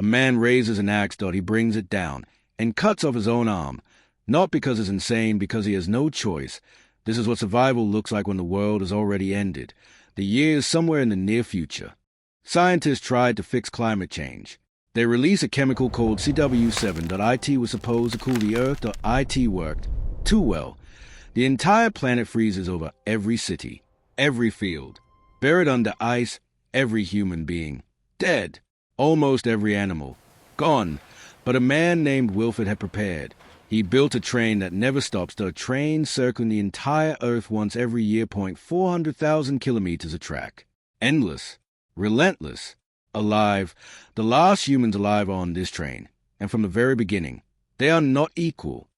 man raises an axe. He brings it down and cuts off his own arm, not because it's insane, because he has no choice. This is what survival looks like when the world has already ended. The year is somewhere in the near future. Scientists tried to fix climate change. They released a chemical called CW7. It was supposed to cool the Earth. It worked too well. The entire planet freezes over. Every city, every field, buried under ice. Every human being dead. Almost every animal gone. But a man named Wilfred had prepared. He built a train that never stops. A train circling the entire Earth once every year. 400,000 kilometers a track. Endless. Relentless. Alive. The last humans alive on this train. And from the very beginning, they are not equal.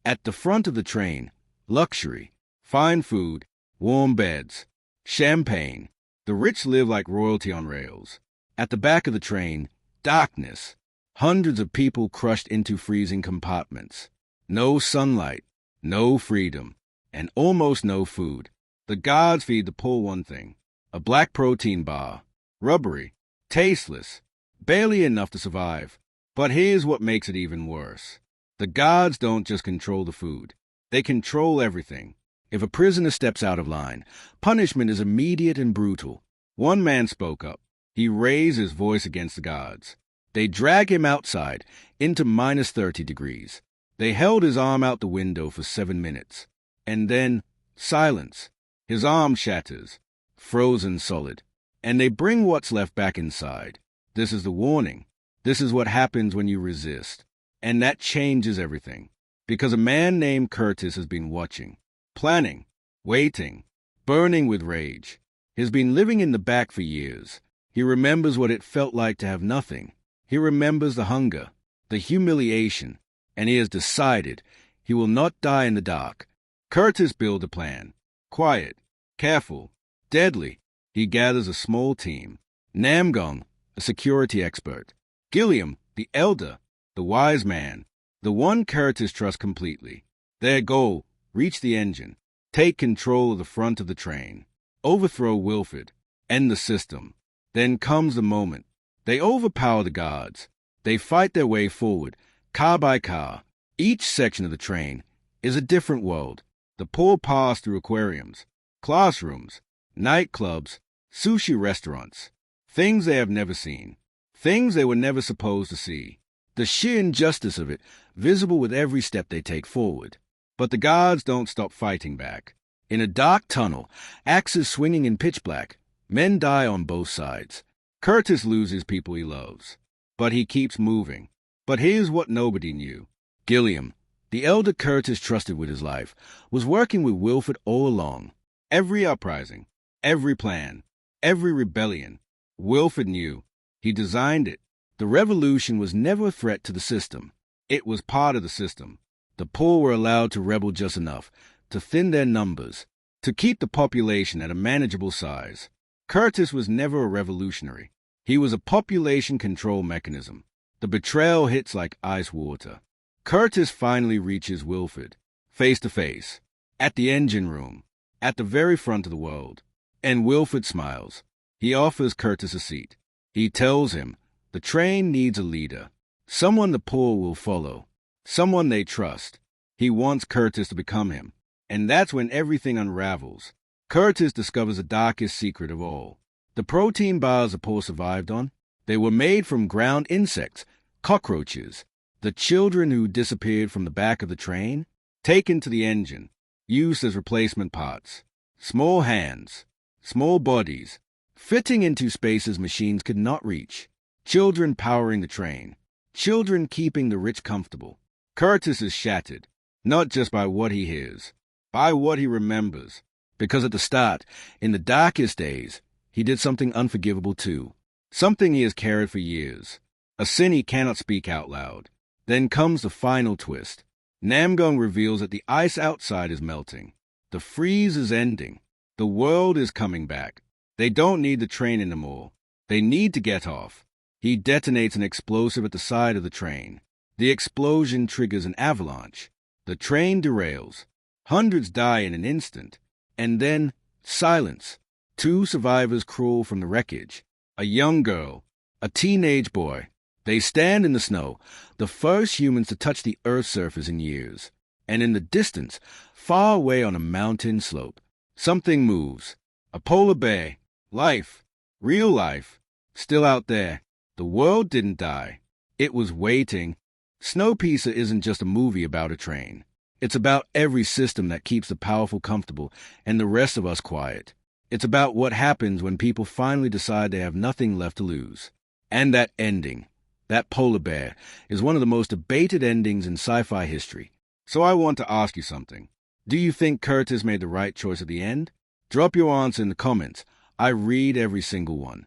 At the front of the train, luxury, fine food, warm beds, champagne. The rich live like royalty on rails. At the back of the train, darkness. Hundreds of people crushed into freezing compartments. No sunlight, no freedom, and almost no food. The guards feed the poor one thing, a black protein bar. Rubbery, tasteless, barely enough to survive. But here's what makes it even worse. The guards don't just control the food. They control everything. If a prisoner steps out of line, punishment is immediate and brutal. One man spoke up. He raised his voice against the guards. They drag him outside, into minus 30 degrees. They held his arm out the window for 7 minutes. And then, silence. His arm shatters, frozen solid. And they bring what's left back inside. This is the warning. This is what happens when you resist. And that changes everything. Because a man named Curtis has been watching, planning, waiting, burning with rage. He's been living in the back for years. He remembers what it felt like to have nothing. He remembers the hunger, the humiliation, and he has decided he will not die in the dark. Curtis builds a plan. Quiet, careful, deadly. He gathers a small team. Namgong, a security expert. Gilliam, the elder, the wise man, the one Curtis trusts completely. Their goal, reach the engine, take control of the front of the train, overthrow Wilfred, end the system. Then comes the moment. They overpower the guards. They fight their way forward, car by car. Each section of the train is a different world. The poor pass through aquariums, classrooms, nightclubs, sushi restaurants, things they have never seen, things they were never supposed to see. The sheer injustice of it, visible with every step they take forward. But the guards don't stop fighting back. In a dark tunnel, axes swinging in pitch black, men die on both sides. Curtis loses people he loves, but he keeps moving. But here's what nobody knew. Gilliam, the elder Curtis trusted with his life, was working with Wilfred all along. Every uprising, every plan, every rebellion, Wilfred knew. He designed it. The revolution was never a threat to the system. It was part of the system. The poor were allowed to rebel just enough to thin their numbers, to keep the population at a manageable size. Curtis was never a revolutionary. He was a population control mechanism. The betrayal hits like ice water. Curtis finally reaches Wilfred, face to face, at the engine room, at the very front of the world. And Wilfred smiles. He offers Curtis a seat. He tells him the train needs a leader, someone the poor will follow, someone they trust. He wants Curtis to become him. And that's when everything unravels. Curtis discovers the darkest secret of all. The protein bars the poor survived on, they were made from ground insects, cockroaches. The children who disappeared from the back of the train, taken to the engine, used as replacement parts. Small hands, small bodies, fitting into spaces machines could not reach. Children powering the train, children keeping the rich comfortable. Curtis is shattered, not just by what he hears, by what he remembers. Because at the start, in the darkest days, he did something unforgivable too. Something he has carried for years. A sin he cannot speak out loud. Then comes the final twist. Namgong reveals that the ice outside is melting. The freeze is ending. The world is coming back. They don't need the train anymore. They need to get off. He detonates an explosive at the side of the train. The explosion triggers an avalanche. The train derails. Hundreds die in an instant. And then, silence. 2 survivors crawl from the wreckage. A young girl, a teenage boy. They stand in the snow, the first humans to touch the Earth's surface in years. And in the distance, far away on a mountain slope, something moves. A polar bear. Life. Real life. Still out there. The world didn't die. It was waiting. Snowpiercer isn't just a movie about a train. It's about every system that keeps the powerful comfortable and the rest of us quiet. It's about what happens when people finally decide they have nothing left to lose. And that ending, that polar bear, is one of the most debated endings in sci-fi history. So I want to ask you something. Do you think Curtis made the right choice at the end? Drop your answer in the comments. I read every single one.